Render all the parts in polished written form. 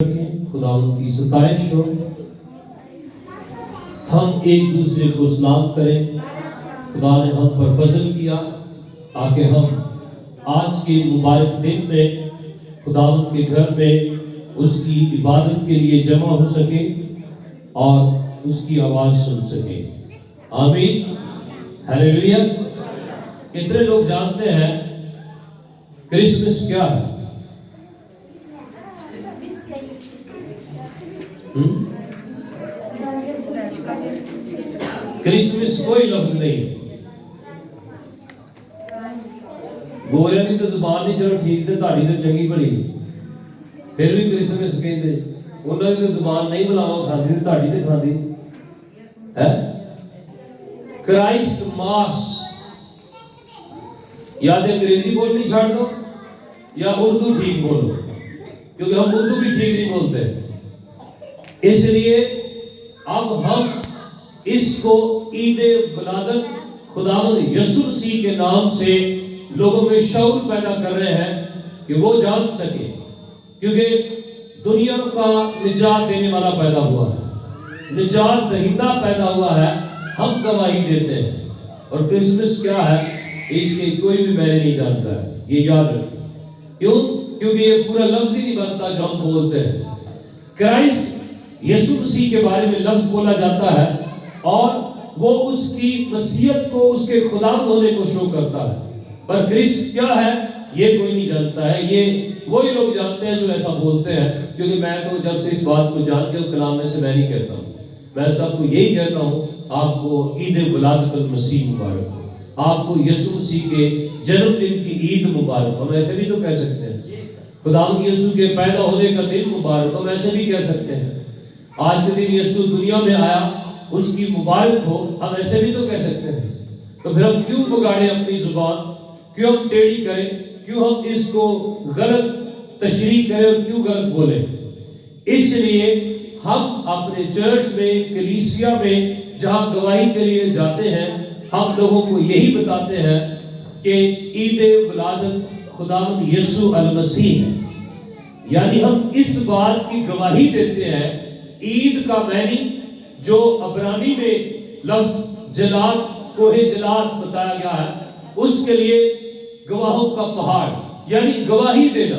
خداوند کی ستائش ہو۔ ہم ایک دوسرے کو سلام کریں۔ خدا نے ہم پر فضل کیا تاکہ ہم آج کے مبارک دن میں خداوند کے گھر میں اس کی عبادت کے لیے جمع ہو سکیں اور اس کی آواز سن سکیں۔ آمین، ہلیلویا۔ کتنے لوگ جانتے ہیں کرسمس کیا ہے؟ کرسمس کوئی لفظ نہیں، گوریاں کی تو زبان نہیں چلو ٹھیک تے تہاڈی تے چنگی بھلی پھر بھی کرسمس کہندے، انہاں دی زبان نہیں بلاوا کھاندی تے تہاڈی تے کھاندی ہے۔ کرائسٹ ماس، یا تے انگریزی بولنی چھوڑ دو یا اردو ٹھیک بولو، کیونکہ ہم اردو بھی ٹھیک نہیں بولتے۔ اس لیے اب ہم اس کو عید ولادت خداوند یسوع مسیح کے نام سے لوگوں میں شعور پیدا کر رہے ہیں کہ وہ جان سکے، کیونکہ دنیا کا نجات دینے والا پیدا ہوا ہے، نجات دہندہ پیدا ہوا ہے، ہم گواہی دیتے ہیں۔ اور کرسمس کیا ہے اس کے کوئی بھی میں نہیں جانتا ہے، یہ یاد رکھیں۔ کیوں؟ کیونکہ یہ پورا لفظ ہی نہیں بنتا جو ہم بولتے ہیں۔ کرائسٹ یسوع مسیح کے بارے میں لفظ بولا جاتا ہے اور وہ اس کی مسیحیت کو، اس کے خداوند ہونے کو شو کرتا ہے، پر کرسٹ کیا ہے یہ کوئی نہیں جانتا ہے۔ یہ وہی لوگ جانتے ہیں جو ایسا بولتے ہیں، کیونکہ میں تو جب سے اس بات کو جان کے کلام میں سے میں نہیں کہتا ہوں، میں سب کو یہی کہتا ہوں، آپ کو عید ولادت المسیح مبارک ہو، آپ کو یسوع مسیح کے جنم دن کی عید مبارک ہو۔ ہم ایسے بھی تو کہہ سکتے ہیں خداوند یسوع کے پیدا ہونے کا دن مبارک ہو، ہم ایسے بھی کہہ سکتے ہیں آج کے دن یسوع دنیا میں آیا اس کی مبارک ہو، ہم ایسے بھی تو کہہ سکتے ہیں۔ تو پھر ہم کیوں بگاڑیں اپنی زبان، کیوں ہم ٹیڑھی کریں، کیوں ہم اس کو غلط تشریح کریں اور کیوں غلط بولیں؟ اس لیے ہم اپنے چرچ میں، کلیسیا میں جہاں گواہی کے لیے جاتے ہیں، ہم لوگوں کو یہی بتاتے ہیں کہ عید ولادت خداوند یسوع المسیح ہے، یعنی ہم اس بات کی گواہی دیتے ہیں۔ عید کا معنی جو عبرانی میں لفظ جلاد، کوہ جلاد بتایا گیا ہے، اس کے لیے گواہوں کا پہاڑ، یعنی گواہی دینا۔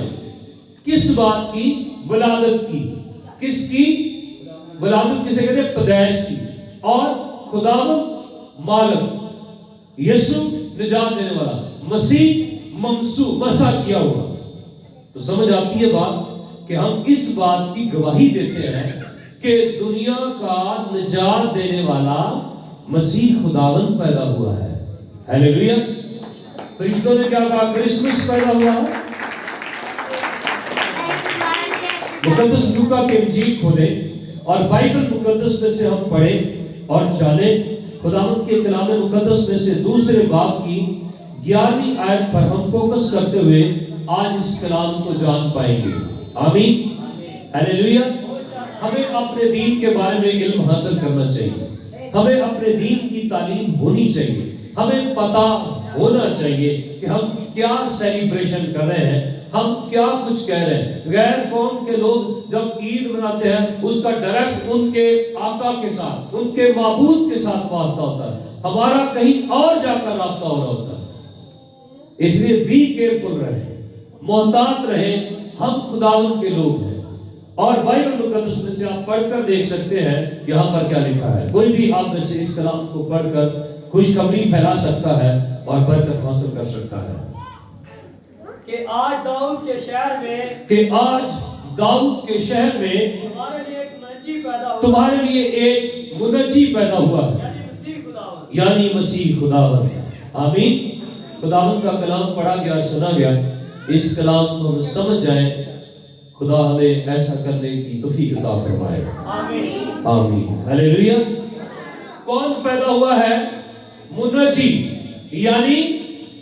کس بات کی؟ ولادت کی۔ کس کی ولادت؟ کسے کہتے ہیں؟ پیدائش کی۔ اور خداوند مالک، یسوع نجات دینے والا، مسیح ممسوح، مسح کیا ہوا۔ تو سمجھ آتی ہے بات کہ ہم اس بات کی گواہی دیتے ہیں کہ دنیا کا نجات دینے والا مسیح خداوند پیدا ہوا ہے۔ ہیلیلویا۔ فرشتوں نے کیا کہا؟ کرسمس پیدا ہوا ہے۔ مقدس لوکا کے انجیل کھولیں اور بائبل مقدس میں سے ہم پڑھیں اور جانیں۔ خداوند کے کلام مقدس میں سے دوسرے باب کی 11ویں آیت پر ہم فوکس کرتے ہوئے آج اس کلام کو جان پائیں گے۔ آمین، ہیلیلویا۔ ہمیں اپنے دین کے بارے میں علم حاصل کرنا چاہیے، ہمیں اپنے دین کی تعلیم ہونی چاہیے، ہمیں پتہ ہونا چاہیے کہ ہم کیا سیلیبریشن کر رہے ہیں، ہم کیا کچھ کہہ رہے ہیں۔ غیر قوم کے لوگ جب عید مناتے ہیں اس کا ڈائریکٹ ان کے آقا کے ساتھ، ان کے معبود کے ساتھ واسطہ ہوتا ہے، ہمارا کہیں اور جا کر رابطہ ہو رہا ہوتا ہے۔ اس لیے بی کیئرفل رہیں، محتاط رہیں، ہم خداوند کے لوگ ہیں۔ اور بائبل مقدس میں سے آپ پڑھ کر دیکھ سکتے ہیں یہاں پر کیا لکھا ہے۔ کوئی بھی آپ میں سے اس کلام کو پڑھ کر خوشخبری پھیلا سکتا ہے اور برکت حاصل کر سکتا ہے کہ آج داؤد کے شہر میں تمہارے لیے ایک منجی پیدا ہوا، تمہارے لیے ایک منجی پیدا ہوا ہے، یعنی مسیح خداوند۔ آمین۔ خداوند کا کلام پڑھا گیا، سنا گیا، اس کلام کو ہم سمجھ جائیں۔ خدا ہمیں ایسا کرنے کی توفیق عطا فرمائے۔ آمین، آمین، ہلیلویا۔ کون پیدا ہوا ہے؟ منجی، یعنی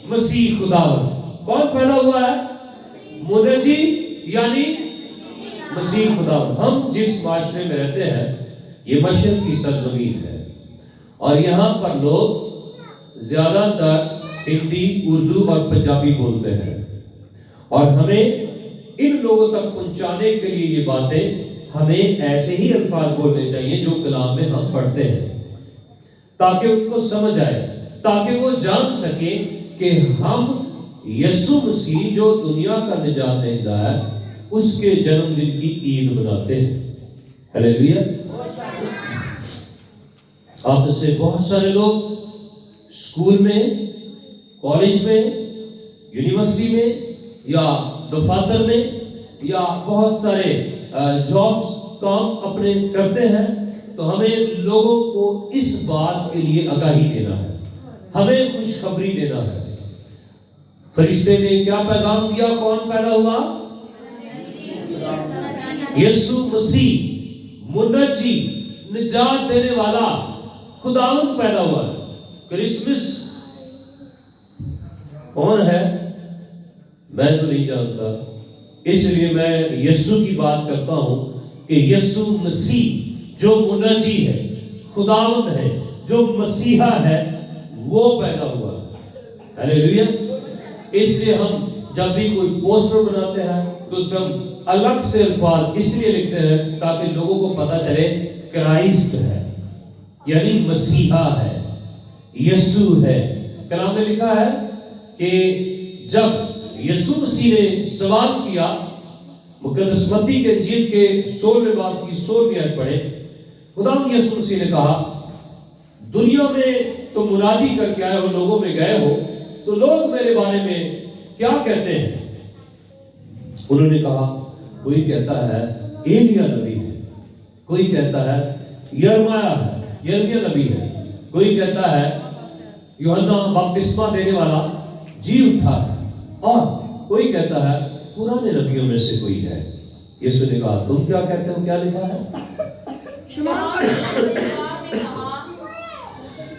مسیح خداوند۔ کون پیدا ہوا ہے؟ منجی، یعنی مسیح خداوند۔ ہم جس معاشرے میں رہتے ہیں یہ مشرق کی سرزمین ہے، اور یہاں پر لوگ زیادہ تر ہندی، اردو اور پنجابی بولتے ہیں، اور ہمیں ان لوگوں تک پہنچانے کے لیے یہ باتیں ہمیں ایسے ہی الفاظ بولنے چاہیے جو کلام میں ہم پڑھتے ہیں، تاکہ ان کو سمجھ آئے، تاکہ وہ جان سکیں کہ ہم یسوع مسیح جو دنیا کا نجات دہندہ ہے اس کے جنم دن کی عید مناتے ہیں۔ ہلیلویا۔ آپ میں سے بہت سارے لوگ اسکول میں، کالج میں، یونیورسٹی میں یا دفاتر میں یا بہت سارے جابس کام اپنے کرتے ہیں، تو ہمیں لوگوں کو اس بات کے لیے آگاہی دینا ہے، ہمیں خوشخبری دینا ہے۔ فرشتے نے کیا پیغام دیا؟ کون پیدا ہوا؟ یسوع مسیح، منجی، نجات دینے والا خداوند پیدا ہوا ہے۔ کرسمس کون ہے میں تو نہیں جانتا، اس لیے میں یسوع کی بات کرتا ہوں کہ یسوع مسیح جو منجی ہے، خداوند ہے، جو مسیحا ہے، وہ پیدا ہوا ہے۔ ہلیلویا۔ اس لیے ہم جب بھی کوئی پوسٹر بناتے ہیں تو اس پہ ہم الگ سے الفاظ اس لیے لکھتے ہیں تاکہ لوگوں کو پتا چلے کرائسٹ ہے، یعنی مسیحا ہے، یسوع ہے۔ کلام میں لکھا ہے کہ جب یسوع مسیح نے سوال کیا، مقدس متی کے انجیل کے 16ویں باب کی 16ویں آیت پڑھیں، خداوند یسوع مسیح نے کہا، دنیا میں تم منادی کر کے آئے ہو، لوگوں میں گئے ہو، تو لوگ میرے بارے میں کیا کہتے ہیں؟ انہوں نے کہا، کوئی کہتا ہے ایلیا نبی ہے، کوئی کہتا ہے یرمیا نبی ہے، کوئی کہتا ہے یوحنا بپتسمہ دینے والا جی اٹھا ہے، اور کوئی کہتا ہے پرانے نبیوں میں سے کوئی ہے۔ یسوع نے کہا، تم کیا کہتے ہو؟ کیا لکھا ہے؟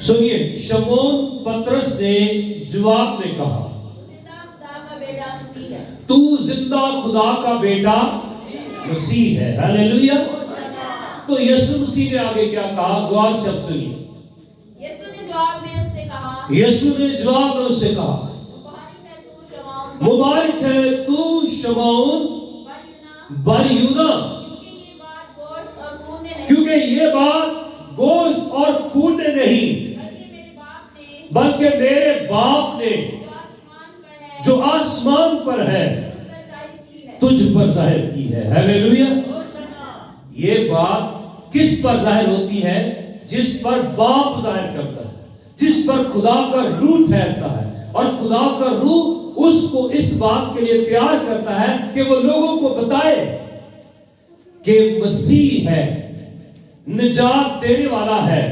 سنیے، شمعون پطرس نے جواب میں کہا، تو زندہ خدا کا بیٹا مسیح ہے۔ ہلیلویا۔ تو یسوع مسیح نے آگے کیا کہا؟ غور سے اب سنیے۔ یسوع نے جواب میں اس سے کہا، مبارک ہے تو شمعون بریونا، کیونکہ یہ بات گوشت اور خون نے نہیں بلکہ میرے باپ نے جو آسمان پر ہے تجھ پر ظاہر کی ہے۔ ہلیلویا۔ یہ بات کس پر ظاہر ہوتی ہے؟ جس پر باپ ظاہر کرتا ہے، جس پر خدا کا روح ٹھہرتا ہے، اور خدا کا روح اس کو اس بات کے لیے تیار کرتا ہے کہ وہ لوگوں کو بتائے کہ مسیح ہے، نجات دینے والا ہے،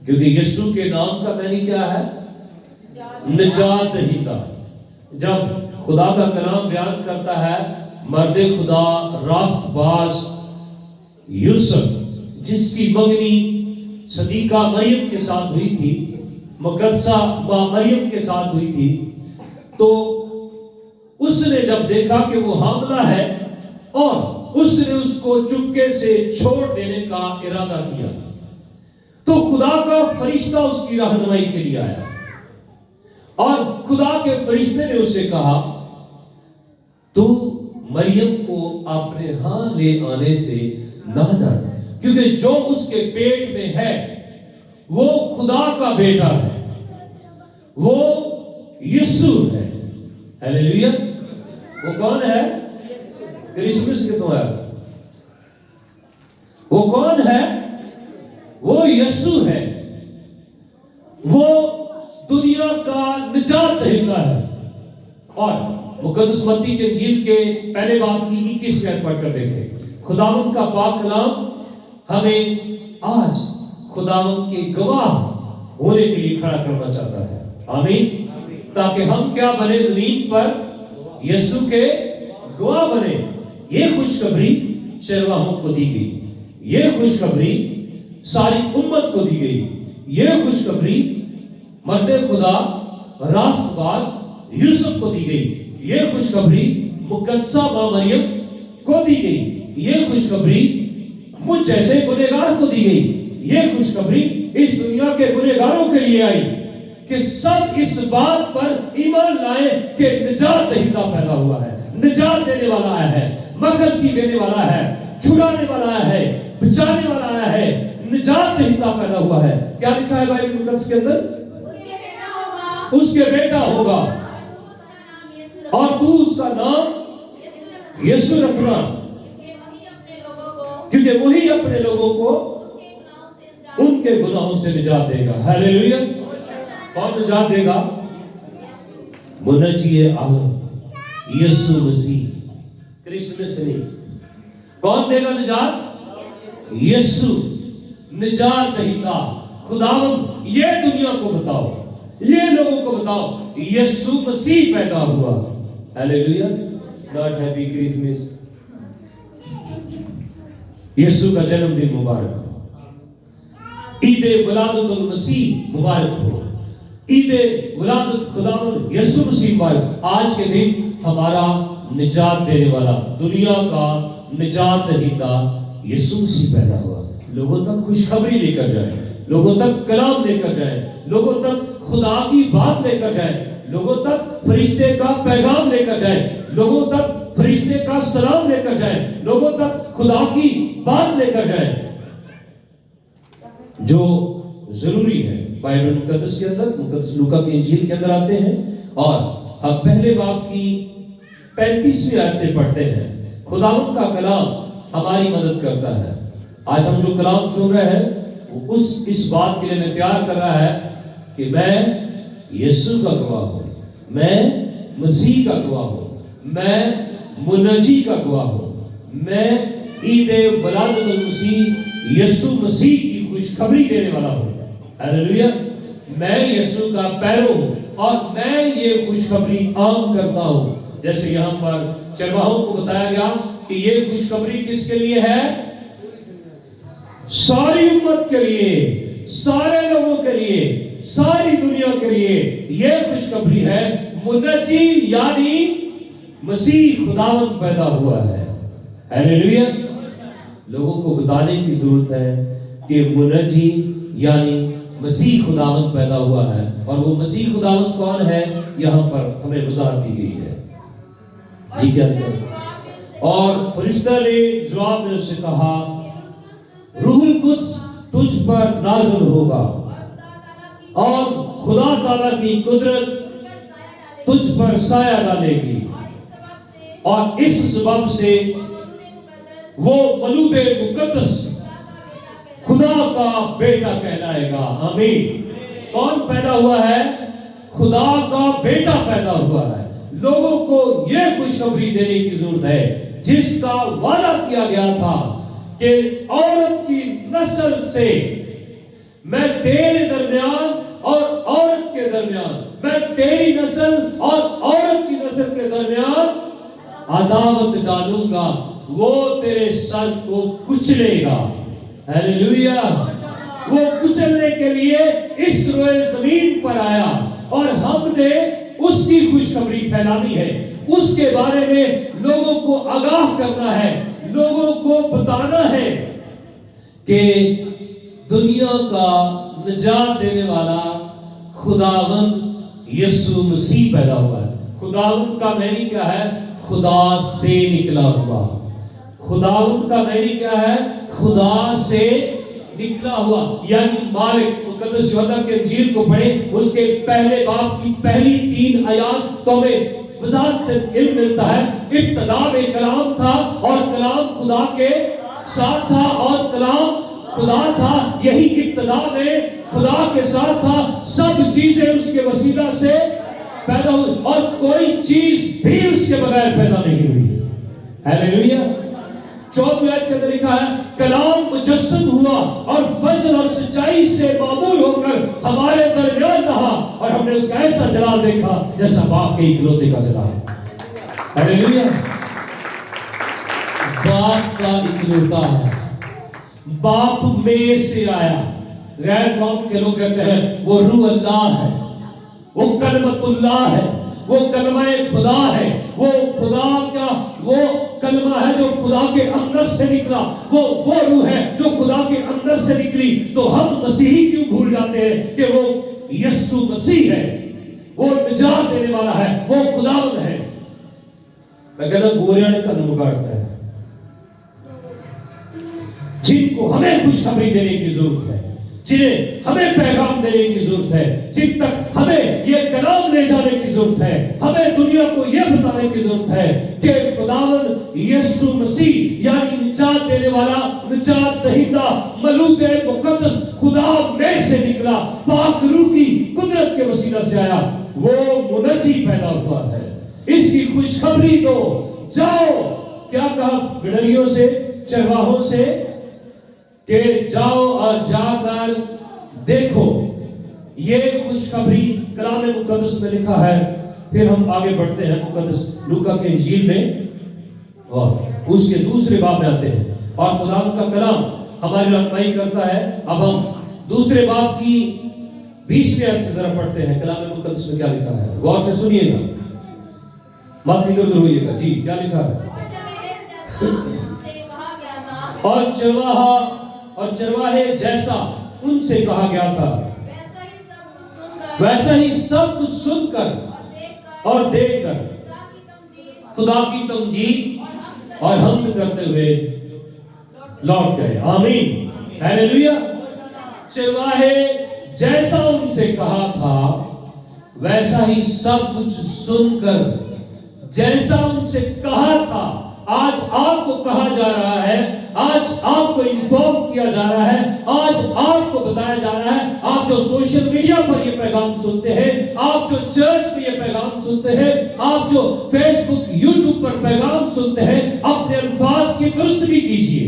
کیونکہ یسوع کے نام کا معنی کیا ہے؟ نجات دہندہ۔ جب خدا کا کلام بیان کرتا ہے مرد خدا راست باز یوسف، جس کی منگنی صدیقہ مریم کے ساتھ ہوئی تھی، مقدسہ ماں مریم کے ساتھ ہوئی تھی، تو اس نے جب دیکھا کہ وہ حاملہ ہے اور اس نے اس کو چپکے سے چھوڑ دینے کا ارادہ کیا، تو خدا کا فرشتہ اس کی رہنمائی کے لیے آیا، اور خدا کے فرشتے نے اس سے کہا، تو مریم کو اپنے ہاں لے آنے سے نہ ڈر، کیونکہ جو اس کے پیٹ میں ہے وہ خدا کا بیٹا ہے، وہ یسوع ہے۔ ہلیلویا۔ وہ کون ہے؟ کرسمس کے تو ہے، وہ کون ہے؟ وہ یسوع ہے، وہ دنیا کا نجات دہندہ ہے۔ اور مقدس متی کے انجیل کے پہلے باب کی 21 آیت پڑھ کر دیکھیں، خداوند کا پاک کلام ہمیں آج خداوند کے گواہ ہونے کے لیے کھڑا کرنا چاہتا ہے۔ آمین۔ تاکہ ہم کیا بنے؟ زمین پر یسوع کے گواہ بنے۔ یہ خوشخبری چرواہوں کو دی گئی، یہ خوشخبری ساری امت کو دی گئی، یہ خوشخبری مرد خدا راست باز یوسف کو دی گئی، یہ خوشخبری مقدسہ ماں مریم کو دی گئی، یہ خوشخبری مجھ جیسے گنہگار کو دی گئی، یہ خوشخبری اس دنیا کے گنہگاروں کے لیے آئی کہ سب اس بات پر ایمان لائیں کہ نجات دہندہ پیدا ہوا ہے، نجات دینے والا آیا ہے, مغفرت دینے والا ہے, چھڑانے والا آیا ہے, بچانے والا آیا ہے, نجات دہندہ پیدا ہوا ہے. کیا لکھا ہے بائبل مقدس کے اندر؟ اس کے بیٹا ہوگا اور تو اس کا نام یسوع رکھنا, کیونکہ وہی اپنے لوگوں کو ان کے گناہوں سے نجات دے گا. ہیلیلویا. کون نجات دے گا؟ منجی عالم یسوع مسیح, کرسمس نہیں. کون دے گا نجات؟ یسوع نجات دہندہ خداوند. یہ دنیا کو بتاؤ, یہ لوگوں کو بتاؤ یسوع مسیح پیدا ہوا. ہیلیلویا. Not happy Christmas. یسوع کا جنم دن مبارک ہو, عید ولادت المسیح مبارک ہو, عید ولادت خداوند یسوع مسیح مبارک. آج کے دن ہمارا نجات دینے والا, دنیا کا نجات دہندہ یسوع مسیح پیدا ہوا. لوگوں تک خوشخبری لے کر جائیں, لوگوں تک کلام لے کر جائیں, لوگوں تک خدا کی بات لے کر جائیں, لوگوں تک فرشتے کا پیغام لے کر جائیں, لوگوں تک فرشتے کا سلام لے کر جائیں, لوگوں تک خدا کی بات لے کر جائیں. جو ضروری ہے بائبل مقدس کے اندر, مقدس لوکا کی انجیل کے اندر آتے ہیں اور ہم پہلے باب کی 35ویں آیت سے پڑھتے ہیں. خداوند کا کلام ہماری مدد کرتا ہے. آج ہم جو کلام سن رہے ہیں وہ اس بات کے لیے میں تیار کر رہا ہے کہ میں یسوع کا گواہ ہوں, میں مسیح کا گواہ ہوں, میں منجی کا گواہ ہوں, میں عید ولادت المسیح یسوع مسیح کی خوشخبری دینے والا ہوں. ہیلیلویا. میں یسوع کا پیرو ہوں اور میں یہ خوشخبری عام کرتا ہوں. جیسے یہاں پر چرواہوں کو بتایا گیا کہ یہ خوشخبری کس کے لیے ہے؟ ساری امت کے لیے, سارے لوگوں کے لیے, ساری دنیا کے لیے یہ خوشخبری ہے. منجی یعنی مسیح خداوند پیدا ہوا ہے. ہیلیلویا. لوگوں کو بتانے کی ضرورت ہے کہ منجی یعنی مسیح خداوند پیدا ہوا ہے, اور وہ مسیح خداوند کون ہے یہاں پر ہمیں وضاحت دی گئی ہے. جی کیا اور فرشتہ نے جواب میں اس سے کہا, روح القدس تجھ پر نازل ہوگا اور خدا تعالیٰ کی قدرت تجھ پر سایہ ڈالے گی, اور اس سبب سے وہ مولود مقدس خدا کا بیٹا کہلائے گا. آمین. کون پیدا ہوا ہے؟ خدا کا بیٹا پیدا ہوا ہے. لوگوں کو یہ خوشخبری دینے کی ضرورت ہے جس کا وعدہ کیا گیا تھا کہ عورت کی نسل سے میں تیرے درمیان اور عورت کے درمیان, میں تیری نسل اور عورت کی نسل کے درمیان عداوت ڈالوں گا, وہ تیرے سر کو کچلے گا. ہیلیلویا. وہ کچلنے کے لیے اس روئے زمین پر آیا اور ہم نے اس کی خوشخبری پھیلانی ہے, اس کے بارے میں لوگوں کو آگاہ کرنا ہے, لوگوں کو بتانا ہے کہ دنیا کا نجات دینے والا خداوند یسوع مسیح پیدا ہوا ہے. خداوند کا معنی کیا ہے؟ خدا سے نکلا ہوا. خداوند کا معنی کیا ہے؟ خدا سے نکلا ہوا, یعنی مالک. مقدس یوحنا کے انجیل کو پڑھیں, اس کے پہلے باب کی پہلی 3 آیات تو ہمیں وضاحت سے علم ملتا ہے. ابتدا میں کلام تھا اور کلام خدا کے ساتھ تھا اور کلام خدا تھا. یہی ابتدا میں خدا کے ساتھ تھا. سب چیزیں اس کے وسیلہ سے پیدا ہوئی اور کوئی چیز بھی اس کے بغیر پیدا نہیں ہوئی. ہیلیلویا. 14 آیت کے اندر لکھا ہے, کلام مجسم ہوا اور فضل اور سچائی سے معمول ہو کر ہمارے درمیان رہا, اور ہم نے اس کا ایسا جلال دیکھا جیسا باپ کے اکلوتے کا جلال. ہیلیلویا. باپ کا اکلوتا ہے, باپ میں سے آیا. غیر قوم کے لوگ کہتے ہیں وہ روح اللہ ہے, وہ کلمت اللہ ہے, وہ کلمہ خدا ہے, وہ خدا کا وہ کلمہ ہے جو خدا کے اندر سے نکلا, وہ روح ہے جو خدا کے اندر سے نکلی. تو ہم مسیحی کیوں بھول جاتے ہیں کہ وہ یسوع مسیح ہے, وہ نجات دینے والا ہے, وہ خداوند ہے. میں کہنا گوریاں نے تن بگاڑتا ہے. جن کو ہمیں خوشخبری دینے کی ضرورت ہے, جنہیں ہمیں پیغام دینے کی ضرورت ہے, جن تک ہمیں یہ کلام لے جانے کی ضرورت ہے, ہمیں دنیا کو یہ بتانے کی ضرورت ہے کہ خداوند یسوع مسیح یعنی نجات دینے والا, نجات دہندہ, مولود مقدس خدا میں سے نکلا, پاک روح کی قدرت کے وسیلہ سے آیا, وہ منجی پیدا ہوا ہے. اس کی خوشخبری دو. جاؤ, کیا کہا گڈریوں سے, چرواہوں سے, کہ جاؤ اور جا کر دیکھو. یہ خوشخبری کلام مقدس میں لکھا ہے. پھر ہم آگے بڑھتے ہیں مقدس لوکا کے انجیل میں اور اس کے دوسرے باب میں آتے ہیں, اور خدا کا کلام ہماری رہنمائی کرتا ہے. اب ہم دوسرے باب کی 20ویں آیت سے ذرا پڑھتے ہیں. کلام مقدس میں کیا لکھا ہے, غور سے سنیے گا, مت ادھر ادھر ہوئیے گا. جی کیا لکھا ہے؟ اور چرواہے جیسا ان سے کہا گیا تھا, ویسا ہی سب کچھ سن کر اور دیکھ کر خدا کی تمجید اور حمد کرتے ہوئے لوٹ گئے. آمین, ہیلیلویا. چرواہے جیسا ان سے کہا تھا, ویسا ہی سب کچھ سن کر, جیسا ان سے کہا تھا آج آپ کو کہا جا رہا ہے, آج آپ کو انفارم کیا جا رہا ہے, آج آپ کو بتایا جا رہا ہے. آپ جو سوشل میڈیا پر یہ پیغام سنتے ہیں, آپ جو چرچ میں یہ پیغام سنتے ہیں, آپ جو فیس بک یوٹیوب پر پیغام سنتے ہیں, اپنے الفاظ کی درستگی کیجئے,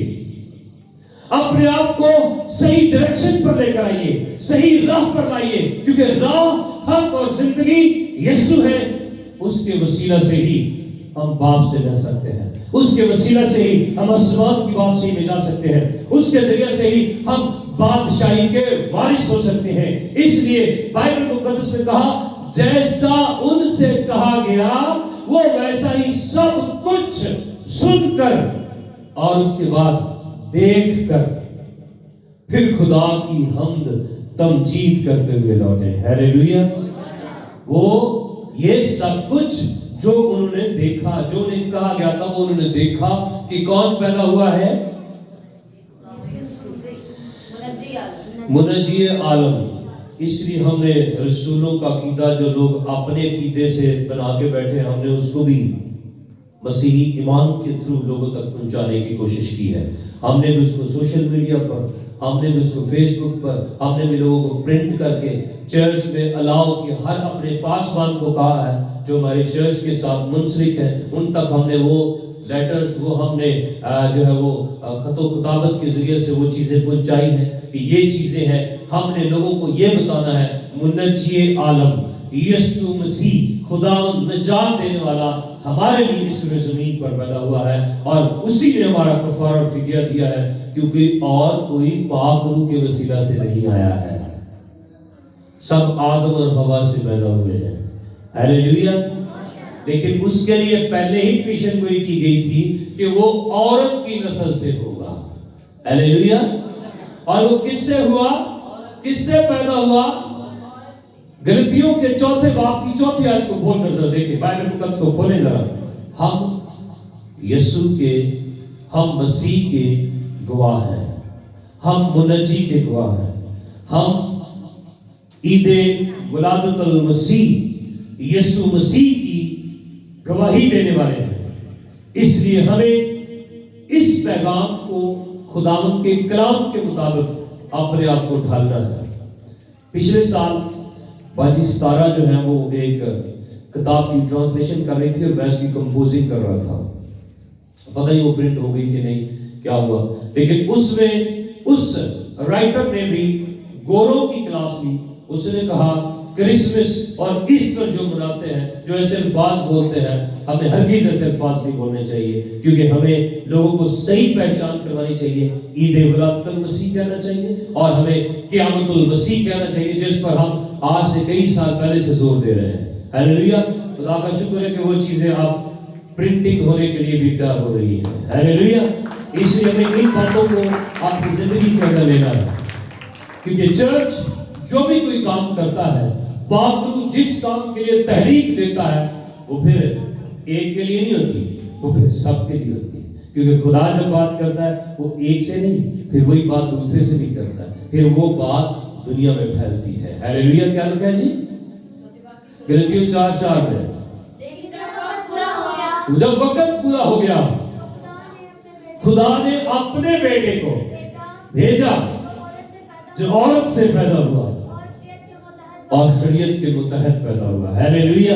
اپنے آپ کو صحیح ڈائریکشن پر لے کر آئیے, صحیح راہ پر لائیے, کیونکہ راہ, حق اور زندگی یسوع ہے. اس کے وسیلہ سے ہی ہم باپ سے جا سکتے ہیں, اس کے وسیلہ سے ہی ہم آسمان کی بادشاہی میں جا سکتے ہیں, اس کے ذریعے سے ہی ہم بادشاہی کے وارث ہو سکتے ہیں. اس لیے بائبل مقدس میں کہا جیسا ان سے کہا گیا وہ ویسا ہی سب کچھ سن کر اور اس کے بعد دیکھ کر پھر خدا کی حمد تمجید کرتے ہوئے لوٹے. ہیلیلویا. وہ یہ سب کچھ جو انہوں نے دیکھا, جو انہیں کہا گیا تھا, وہ انہوں نے دیکھا کہ کون پیدا ہوا ہے, منجی عالم. اس لیے ہم نے رسولوں کا عقیدہ جو لوگ اپنے عقیدے سے بنا کے بیٹھے, ہم نے اس کو بھی مسیحی ایمان کے تھرو لوگوں تک پہنچانے کی کوشش کی ہے. ہم نے بھی اس کو سوشل میڈیا پر, ہم نے بھی اس کو فیس بک پر, ہم نے بھی لوگوں کو پرنٹ کر کے چرچ میں الاؤ کی ہر اپنے پاسبان کو کہا ہے جو ہمارے چرچ کے ساتھ منسلک ہیں, ان تک ہم نے وہ لیٹرز, وہ ہم نے جو ہے وہ خط و کتابت کے ذریعے سے وہ چیزیں پہنچائی ہیں کہ یہ چیزیں ہیں. ہم نے لوگوں کو یہ بتانا ہے منجی عالم یسوع مسیح خداوند نجات دینے والا ہمارے لیے اس زمین پر پیدا ہوا ہے, اور اسی نے ہمارا کفارہ اور فدیہ دیا ہے, کیونکہ اور کوئی پاک روح کے وسیلہ سے نہیں آیا ہے. سب آدم اور حوا سے پیدا ہوئے ہیں. ہیلیلویا. لیکن اس کے لیے پہلے ہی پیشن گوئی کی گئی تھی کہ وہ عورت کی نسل سے ہوگا. ہیلیلویا. اور وہ کس سے ہوا, کس سے پیدا ہوا؟ گلتیوں کے 4 باب کی 4 آیت کو کھول کر ذرا دیکھیں, بائبل مقدس کو کھولیں ذرا. ہم یسوع کے, ہم مسیح کے گواہ ہیں, ہم منجی کے گواہ ہیں, ہم عید ولادت المسیح یسوع مسیح کی گواہی دینے والے ہیں. اس لیے ہمیں اس پیغام کو خداوند کے کلام کے مطابق اپنے آپ کو ڈھالنا ہے. پچھلے سال باجی ستارہ جو ہے وہ ایک کتاب کی ٹرانسلیشن کر رہی تھی اور میں اس کی کمپوزنگ کر رہا تھا. پتہ نہیں وہ پرنٹ ہو گئی کہ نہیں, کیا ہوا, لیکن اس میں اس رائٹر نے بھی گوروں کی کلاس لی. اس نے کہا کرسمس اور ایسٹر جو مناتے ہیں, جو ایسے الفاظ بولتے ہیں, ہمیں ہرگز ایسے الفاظ نہیں بولنے چاہیے, کیونکہ ہمیں لوگوں کو صحیح پہچان کروانی چاہیے. عید ولادت المسیح کہنا چاہیے اور ہمیں قیامت المسیح کہنا چاہیے, جس پر ہم آج سے کئی سال پہلے سے زور دے رہے ہیں. ہیلیلویا. خدا کا شکر ہے کہ وہ چیزیں آپ پرنٹنگ ہونے کے لیے بھی تیار ہو رہی ہیں. ہیلیلویا. اس لیے ہمیں ان باتوں کو آپ کی زندگی کے اندر لینا ہے, کیونکہ چرچ جو بھی کوئی کام کرتا ہے, پاک روح جس کام کے لیے تحریک دیتا ہے, وہ پھر ایک کے لیے نہیں ہوتی, وہ پھر سب کے لیے ہوتی ہے، کیونکہ خدا جب بات کرتا ہے وہ ایک سے نہیں، پھر وہی بات دوسرے سے بھی کرتا ہے، پھر وہ بات دنیا میں پھیلتی ہے۔ ہیلیلویا! کیا لکھا ہے جی؟ غلطیوں 4:4 میں جب وقت پورا ہو گیا خدا نے اپنے بیٹے کو بھیجا جو عورت سے پیدا ہوا اور شریعت کے متحد پیدا ہوا۔ ہیلیلویا!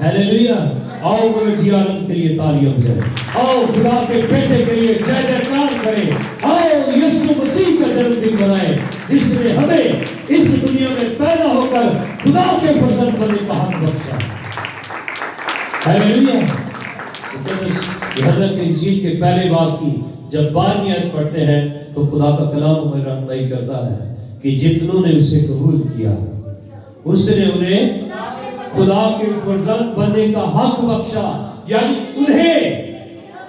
ہیلیلویا! آؤ مجھے عالم کے لیے تالیاں بجائیں، آؤ خدا کے بیٹے کے لیے جے جیکار کریں، آؤ یسوع مسیح کا جنم دن منائیں جس نے ہمیں اس دنیا میں پیدا ہو کر خدا کے فرزند بننے کا حق بخشا۔ ہیلیلویا! یوحنا کی انجیل کے پہلے باب کی جب 12ویں آیت پڑھتے ہیں تو خدا کا کلام ہمیں رہنمائی کرتا ہے کہ جتنوں نے اسے قبول کیا اس نے انہیں خدا کے فرزند بننے کا حق بخشا، یعنی انہیں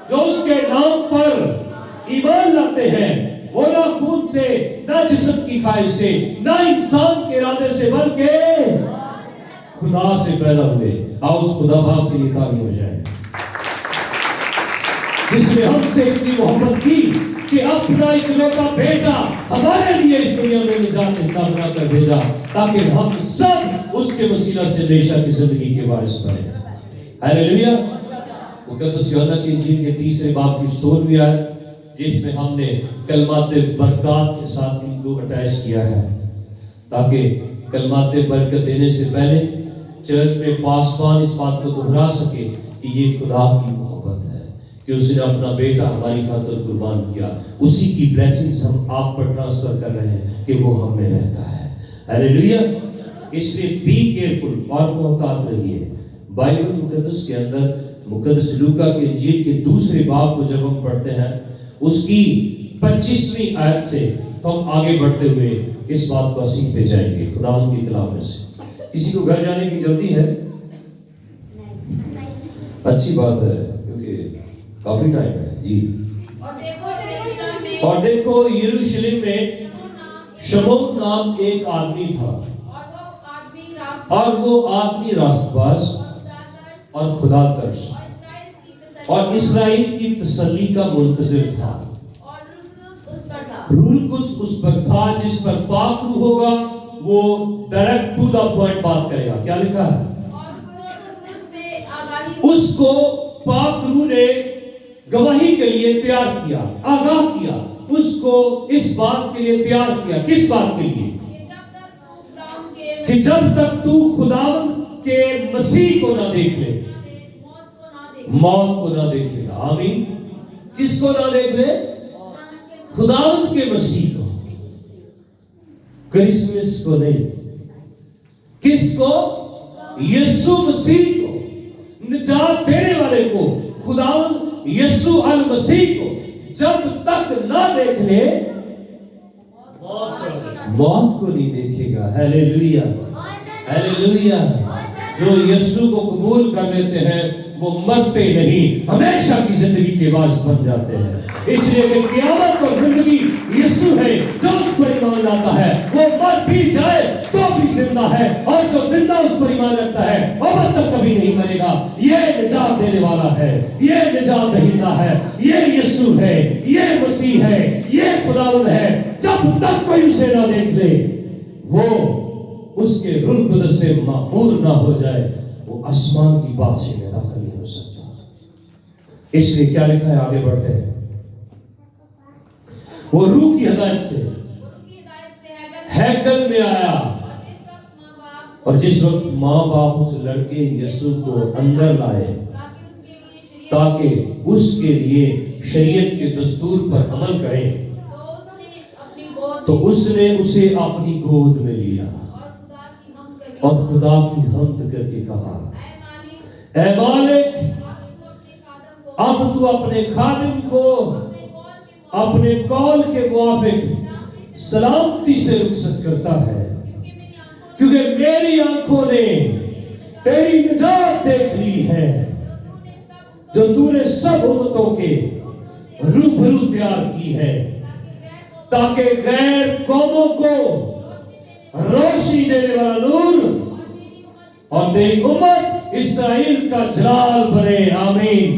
جو اس کے نام پر ایمان لاتے ہیں وہ نہ خون سے، نہ جسم کی خواہش سے، نہ انسان کے ارادے سے، بلکہ خدا سے پیدا ہوئے۔ آؤ اس خدا باپ کے لیے تالی ہو جائے جس نے ہم سے اتنی محبت کی کہ اپنا اکلوتا بیٹا ہمارے لیے اس دنیا میں نجات دہندہ بنا کر بھیجا تاکہ ہم سب اس کے وسیلہ سے ہمیشہ کی زندگی کے وارث بنیں۔ ہیلیلویا! مقدس یوحنا کی انجیل کے 3 باب کی 16ویں آیت جس میں ہم نے کلمات برکات کے ساتھ ان کو اٹیچ کیا ہے تاکہ کلمات برکت دینے سے پہلے چرچ میں پاسبان اس بات کو دہرا سکے کہ یہ خدا کی محبت ہے کہ اس نے اپنا بیٹا ہماری خاطر قربان کیا، اسی کی بلیسنگز ہم آپ پر ٹرانسفر کر رہے ہیں کہ وہ ہم میں رہتا ہے۔ ہیلیلویا! اس لیے بی کیئرفل اور محتاط رہیے۔ بائبل مقدس کے اندر مقدس لوکا کے انجیل کے 2 باب کو جب ہم پڑھتے ہیں اس کی 25ویں آیت سے ہم آگے بڑھتے ہوئے اس بات کو سیکھتے جائیں گے خدا ان کی کلام میں سے۔ کسی کو گھر جانے کی جلدی ہے؟ اچھی بات ہے کیونکہ کافی ٹائم ہے جی۔ اور دیکھو یروشلم میں شمعون نام ایک آدمی تھا اور وہ آدمی راست باز اور خدا ترس اور اسرائیل کی تسلی کا منتظر تھا۔ روح القدس اس پر تھا جس پر پاک روح ہوگا وہ ڈائریکٹ ٹو دا پوائنٹ بات کرے گا۔ کیا لکھا ہے؟ اس کو پاک روح نے گواہی کے لیے تیار کیا، آگاہ کیا، اس کو اس بات کے لیے تیار کیا۔ کس بات کے لیے؟ کہ جب تک تو خداوند کے مسیح کو نہ دیکھ لے موت کو نہ دیکھے گا۔ آمین۔ کس کو نہ دیکھ لے؟ خداوند کے مسیح کو، کرسمس کو نہیں۔ کس کو؟ یسوع مسیح کو، نجات دینے والے کو، خداوند یسوع المسیح کو جب تک نہ دیکھ لے موت کو نہیں دیکھے گا۔ ہیلیلویا! ہیلیلویا! جو یسوع کو قبول کر لیتے ہیں وہ مرتے نہیں، ہمیشہ کی زندگی کے وارث بن جاتے ہیں۔ اس لیے کہ قیامت اور زندگی یسوع ہے، جو اس پر ایمان لاتا ہے وہ مر بھی جائے تو بھی زندہ ہے، اور جو زندہ اس پر ایمان رکھتا ہے ابد تک کبھی نہیں مرے گا۔ یہ نجات دینے والا ہے، یہ نجات دہندہ ہے، یہ یسوع ہے، یہ مسیح ہے، یہ خداوند ہے۔ جب تک کوئی اسے نہ دیکھ لے وہ اس کے روح القدس سے معمور نہ ہو جائے وہ آسمان کی بادشاہی میں داخل نہیں ہو سکتا۔ اس لیے کیا لکھا ہے؟ آگے بڑھتے ہیں۔ وہ روح کی ہدایت سے ہیکل میں آیا، اور جس وقت ماں باپ اس لڑکے یسوع کو اندر لائے تاکہ اس کے لیے شریعت کے دستور پر عمل کریں تو اس نے اسے اپنی گود میں لیا اور خدا کی حمد کر کے کہا، اے مالک، اب تو اپنے خادم کو اپنے قول کے موافق سلامتی سے رخصت کرتا ہے، کیونکہ میری آنکھوں نے تیری نجات دیکھ لی ہے جو تو نے سب امتوں کے روبرو تیار کی ہے، تاکہ غیر قوموں کو روشنی دینے والا نور اور تیری امت اسرائیل کا جلال بنے۔ آمین۔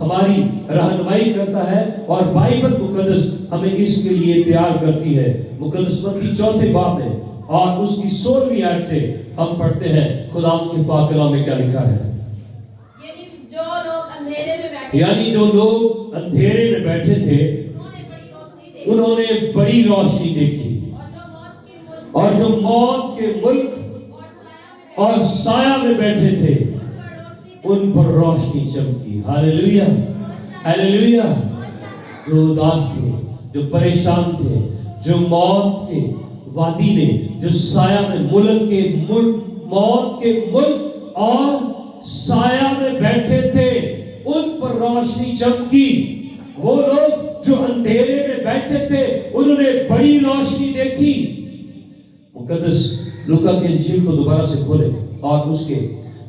ہماری رہنمائی کرتا ہے اور بائبل مقدس ہمیں اس کے لیے تیار کرتی ہے۔ مقدس متی 4 باب میں اور اس کی 16ویں آیت سے ہم پڑھتے ہیں خدا کے پاک کلام میں کیا لکھا ہے۔ یعنی جو لوگ اندھیرے میں بیٹھے تھے انہوں نے بڑی روشنی دیکھی، اور جو موت کے ملک اور سایہ میں بیٹھے تھے ان پر روشنی چمکی۔ ہاللیلویہ، ہاللیلویہ۔ جو اداس تھے، جو پریشان تھے، جو موت کے وادی میں، جو سایہ میں موت کے ملک اور سایہ میں بیٹھے تھے ان پر روشنی چمکی۔ وہ لوگ جو اندھیرے میں بیٹھے تھے انہوں نے بڑی روشنی دیکھی۔ مقدس لوکا کے انجیل کو دوبارہ سے کھولیں اور اس کے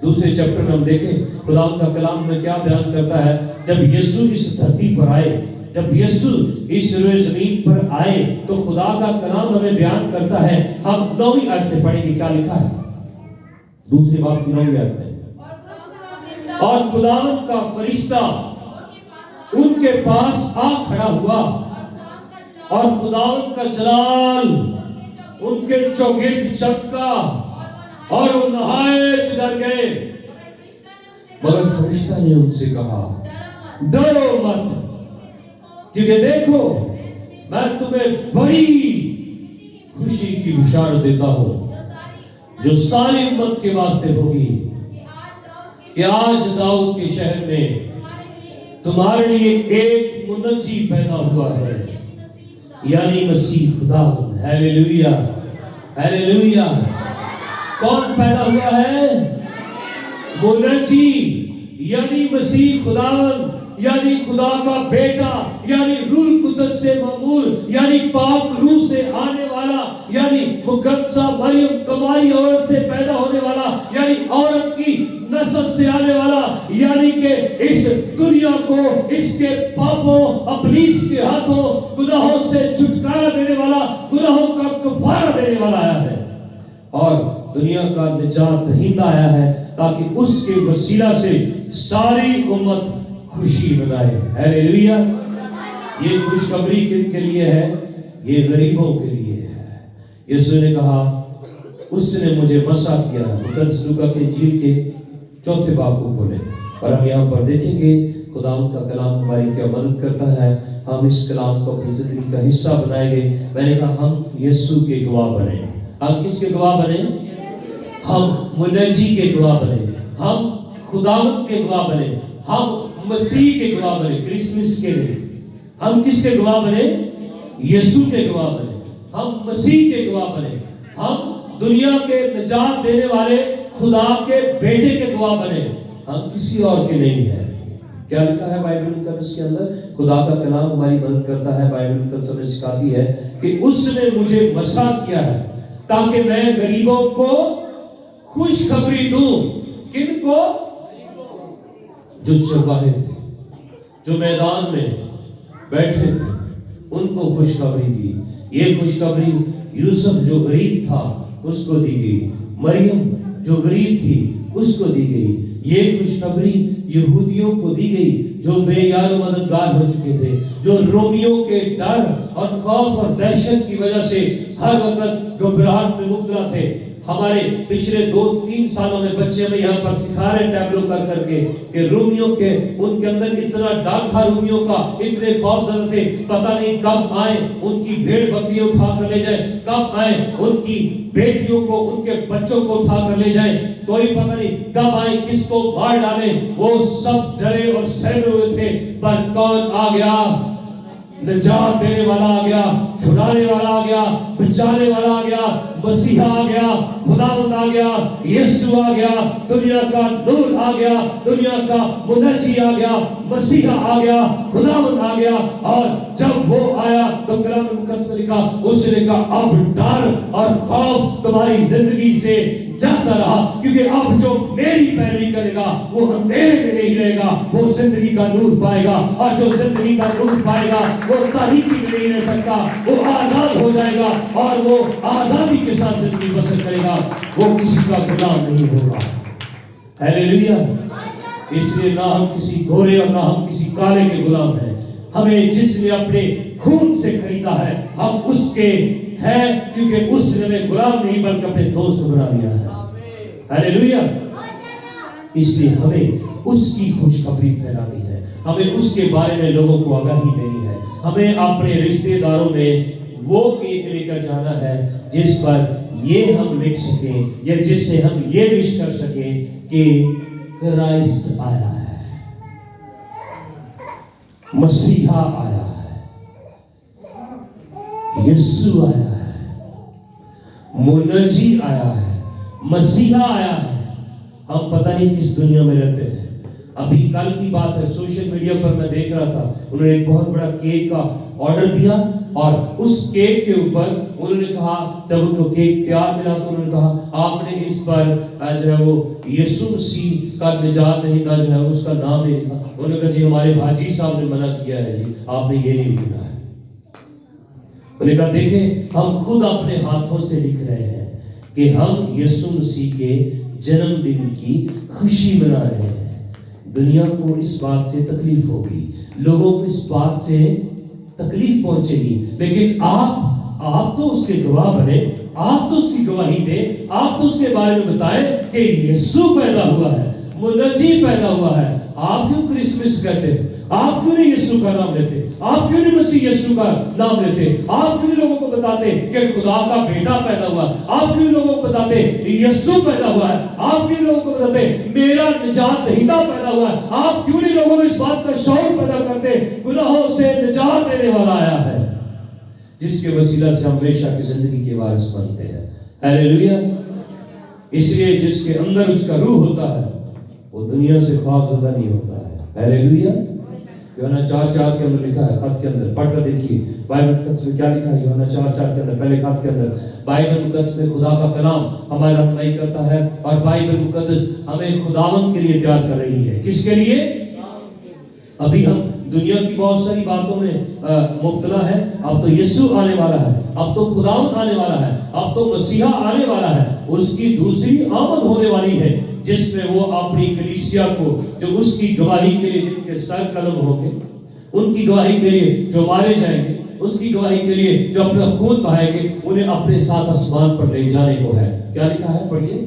دوسرے چیپٹر میں ہم دیکھیں خدا کا کلام میں کیا بیان کرتا ہے۔ جب یسوع اس دھرتی پر آئے، جب یسوع اس روئے زمین پر آئے تو خدا کا کلام ہمیں بیان کرتا ہے۔ ہم 9ویں آیت سے پڑھیں گے کیا لکھا ہے، دوسرے باب کی 9ویں آیت میں۔ اور خداوند کا فرشتہ ان کے پاس آ کھڑا ہوا اور خداوند کا جلال ان کے چوگرد چمکا اور وہ نہایت ڈر گئے، مگر فرشتہ نے ان سے کہا ڈرو مت، کیونکہ دیکھو میں تمہیں بڑی خوشی کی بشارت دیتا ہوں جو ساری امت کے واسطے ہوگی، کہ آج داؤد کے شہر میں تمہارے لیے ایک منجی پیدا ہوا ہے، یعنی مسیح خداوند۔ ہاللیلویہ، ہاللیلویہ۔ کون پیدا ہوا ہے؟ منجی، یعنی مسیح خداوند، یعنی خدا کا بیٹا، یعنی روح القدس سے مامور، یعنی پاک روح سے آنے والا، یعنی مقدسہ مریم کماری عورت سے پیدا ہونے والا، یعنی عورت کی نسل سے آنے والا، یعنی کہ اس دنیا کو اس کے پاپوں ابلیس کے ہاتھوں گناہوں سے چھٹکارا دینے والا، گناہوں کا کفارہ دینے والا آیا ہے، اور دنیا کا نجات دہندہ آیا ہے تاکہ اس کے وسیلہ سے ساری امت خوشی منائے۔ ہاللیلویہ۔ یہ خوشخبری کن کے لیے ہے؟ یہ غریبوں کے لیے ہے۔ یسوع نے کہا اس نے مجھے مسا کیا۔ مقدس لوکا کے انجیل کے 4 باب کو کھولیں اور ہم یہاں پر دیکھیں گے خدا کا کلام ہماری کیا مدد کرتا ہے۔ ہم اس کلام کو اپنی زندگی کا حصہ بنائیں گے۔ میں نے کہا ہم یسوع کے گواہ بنیں۔ ہم کس کے گواہ بنیں؟ ہم منجی کے گواہ بنیں، ہم خداوند کے گواہ بنیں، ہم مسیح کے گواہ بنے۔ کرسمس کے لیے ہم کس کے گواہ بنے؟ یسوع کے گواہ بنے، ہم مسیح کے گواہ بنے، ہم دنیا کے نجات دینے والے خدا کے بیٹے کے گواہ بنے، ہم کسی اور کے نہیں ہیں۔ کیا لکھا ہے بائبل مقدس کے اندر؟ خدا کا کلام ہماری مدد کرتا ہے۔ بائبل مقدس ہمیں سکھاتی ہے کہ اس نے مجھے مسا کیا ہے تاکہ میں غریبوں کو خوشخبری دوں۔ کن کو؟ جو چوپاہے تھے، جو میدان میں بیٹھے تھے، ان کو خوشخبری دی۔ یہ خوشخبری یوسف جو غریب تھا اس کو دی گئی، مریم جو غریب تھی اس کو دی گئی۔ یہ خوشخبری یہودیوں کو دی گئی جو بے یار و مددگار ہو چکے تھے، جو رومیوں کے ڈر اور خوف اور دہشت کی وجہ سے ہر وقت گھبراہٹ میں مبتلا تھے۔ ہمارے پچھلے 2-3 سالوں میں بچے ہمیں یہاں پر سکھا رہے ٹیبلو کر کے کہ رومیوں کے ان کے اندر اتنا ڈر تھا، رومیوں کا اتنے خوف زدہ تھے، پتہ نہیں کب آئیں ان کی بھیڑ بکریاں اٹھا کر لے جائیں، کب آئیں ان کی بیٹیوں کو ان کے بچوں کو اٹھا کر لے جائیں، کوئی پتہ نہیں کب آئیں کس کو مار ڈالیں۔ وہ سب ڈرے اور سہمے ہوئے تھے، پر کون آ گیا؟ نجات دینے والا آ گیا، چھڑانے والا آ گیا، بچانے والا آ گیا، مسیحا آ گیا، خداوند آ گیا، یسوع آ گیا، دنیا کا نور آ گیا، دنیا کا منجی آ گیا، مسیحا آ گیا، خداوند آ گیا۔ اور جب وہ آیا تو کلام مقدس میں لکھا، اس نے کہا اب ڈر اور خوف تمہاری زندگی سے جاتا رہا، کیونکہ اب جو میری پیروی کرے گا وہ اندھیرے میں نہیں رہے گا، وہ زندگی کا نور پائے گا، اور جو زندگی کا نور پائے گا وہ تاریکی میں نہیں رہ سکتا، وہ آزاد ہو جائے گا اور وہ آزادی کے ساتھ زندگی بسر کرے گا، وہ کسی کا غلام نہیں ہوگا۔ ہاللیلویہ، اس لیے نہ ہم کسی گورے اور نہ ہم کسی کالے کے غلام ہیں. ہمیں جس نے اپنے خون سے خریدا ہے ہم اس کے ہیں, کیونکہ اس نے ہمیں غلام نہیں بلکہ اپنے دوست بنا دیا ہے. ہاللیلویا. اس لیے ہمیں اس کی خوشخبری پھیلانی ہے, ہمیں اس کے بارے میں لوگوں کو آگاہی دینی ہے, ہمیں اپنے رشتہ داروں میں وہ کیک لے کر جانا ہے جس پر یہ ہم لکھ سکیں یا جس سے ہم یہ وش کر سکیں کہ کرائسٹ آیا ہے, مسیحا آیا ہے, یسوع آیا ہے, منجی آیا ہے, مسیحا آیا ہے. ہم پتہ نہیں کس دنیا میں رہتے ہیں. ابھی کل کی بات ہے, سوشل میڈیا پر میں دیکھ رہا تھا, انہوں نے ایک بہت بڑا کیک کا آرڈر دیا اور اس کیک کے اوپر انہوں نے کہا, جب ان کو کیک تیار ملا تو انہوں نے کہا آپ نے اس پر جو ہے وہ یسوع مسیح کا نجات دہندہ جو ہے اس کا نام نہیں لکھا. انہوں نے کہا جی ہمارے حاجی صاحب نے منع کیا ہے, جی آپ نے یہ نہیں لکھنا ہے. انہوں نے کہا دیکھیں ہم خود اپنے ہاتھوں سے لکھ رہے ہیں کہ ہم یسوع مسیح کے جنم دن کی خوشی منا رہے ہیں. دنیا کو اس بات سے تکلیف ہوگی, لوگوں کو اس بات سے تکلیف پہنچے گی, لیکن آپ تو اس کے گواہ بنے, آپ تو اس کی گواہی دیں, آپ تو اس کے بارے میں بتائیں کہ یسوع پیدا ہوا ہے, منجی پیدا ہوا ہے. آپ کیوں کرسمس کہتے ہیں؟ آپ کیوں نہیں یسوع کا نام لیتے؟ آپ کیوں نہیں مسیح یسوع کا نام لیتے؟ آپ کیوں نہیں لوگوں کو بتاتے کہ خدا کا بیٹا پیدا ہوا؟ آپ کیوں نہیں لوگوں کو بتاتے یسوع پیدا ہوا ہے؟ آپ کیوں نہیں لوگوں کو بتاتے میرا نجات دہندہ پیدا ہوا ہے؟ آپ کیوں نہیں لوگوں میں اس بات کا شعور پیدا کرتے گناہوں سے نجات دینے والا آیا ہے, جس کے وسیلہ سے ہم ہمیشہ کی زندگی کے وارث بنتے ہیں. ہاللیلویا. اس لیے جس کے اندر اس کا روح ہوتا ہے وہ دنیا سے خوف زدہ نہیں ہوتا ہے. ہاللیلویا. یوحنا 4:4 کے اندر لکھا ہے, خط کے اندر پڑھ کر دیکھیے بائبل مقدس میں کیا لکھا ہے. یوحنا 4:4 کے اندر پہلے خط کے اندر بائبل مقدس میں خدا کا کلام ہماری رہنمائی کرتا ہے اور بائبل مقدس ہمیں خداوند کے لیے تیار کر رہی ہے. کس کے لیے؟ ابھی ہم دنیا کی بہت ساری باتوں میں مبتلا ہے. اب تو یسوع آنے والا ہے, اب تو خداوند آنے والا ہے, اب تو مسیحا آنے والا ہے. اس کی دوسری آمد ہونے والی ہے جس میں وہ اپنی کلیسیا کو, جو اس کی گواہی کے لیے جن کے سر قلم ہوں گے, ان کی گواہی کے لیے جو مارے جائیں گے, اس کی گواہی کے لیے جو اپنا خون بہائیں گے, انہیں اپنے ساتھ آسمان پر لے جانے کو ہے. کیا لکھا ہے؟ پڑھیے.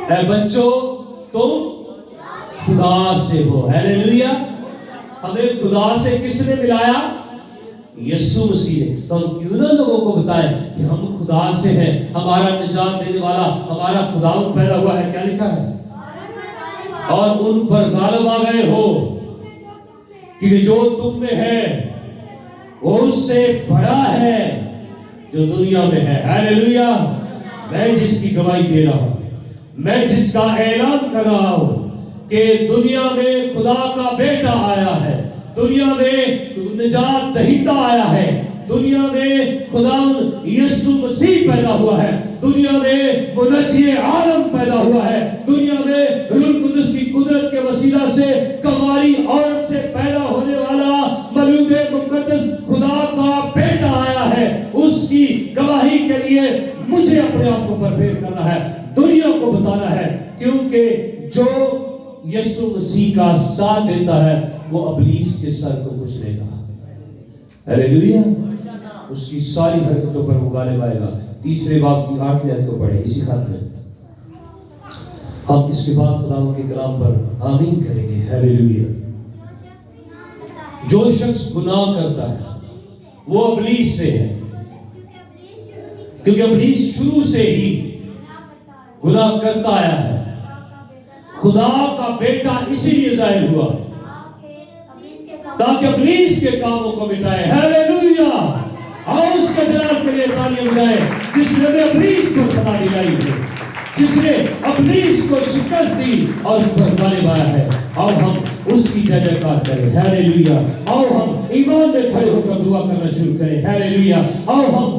اے بچوں تم خدا سے ہو. ہاللیلویا. ہمیں خدا سے کس نے ملایا؟ یسوع مسیح نے. تو ہم کیوں نہ لوگوں کو بتائیں کہ ہم خدا سے ہیں, ہمارا نجات دینے والا ہمارا خداوند پیدا ہوا ہے. کیا لکھا ہے؟ اور ان پر غالب آ گئے ہو, کیونکہ جو تم میں ہے وہ اس سے بڑا ہے جو دنیا میں ہے. ہاللیلویا. میں جس کی گواہی دے رہا ہوں, میں جس کا اعلان کر رہا ہوں کہ دنیا میں خدا کا بیٹا آیا ہے, دنیا میں نجات دہندہ آیا ہے, دنیا میں خدا یسوع مسیح پیدا ہوا ہے, دنیا میں منجی عالم پیدا ہوا ہے, دنیا میں روح القدس کی قدرت کے وسیلہ سے کماری عورت سے پیدا ہونے والا مولود مقدس خدا کا بیٹا آیا ہے. اس کی گواہی کے لیے مجھے اپنے آپ کو پرفیکٹ کرنا ہے, دنیا کو بتانا ہے, کیونکہ جو یسوع مسیح کا ساتھ دیتا ہے وہ ابلیس کے سر کو کچلے گا. ہاللیلویا. اس کی ساری حرکتوں پر وہ غالب آئے گا. تیسرے باب کی 8ویں آیت کو پڑھیں اسی خط میں. ہم اس کے بعد خدا کے کلام پر آمین کریں گے. ہاللیلویا. جو شخص گناہ کرتا ہے وہ ابلیس سے ہے, کیونکہ ابلیس شروع سے ہی گناہ کرتا آیا ہے. خدا کا بیٹا اسی لیے ظاہر ہوا تاکہ ابلیس کے کاموں کو مٹائے. ہاللیلویا. اور اس کے جلال کے لیے تالیاں بجائے جس نے ابلیس کو فتح دلائی ہے, جس نے ابلیس کو شکست دی اور اس پر غالب آیا ہے. اور ہم اس کی جے جے کار کریں. ہاللیلویا. اور ہم ایمان میں کھڑے ہو کر دعا کرنا شروع کریں. ہاللیلویا. اور ہم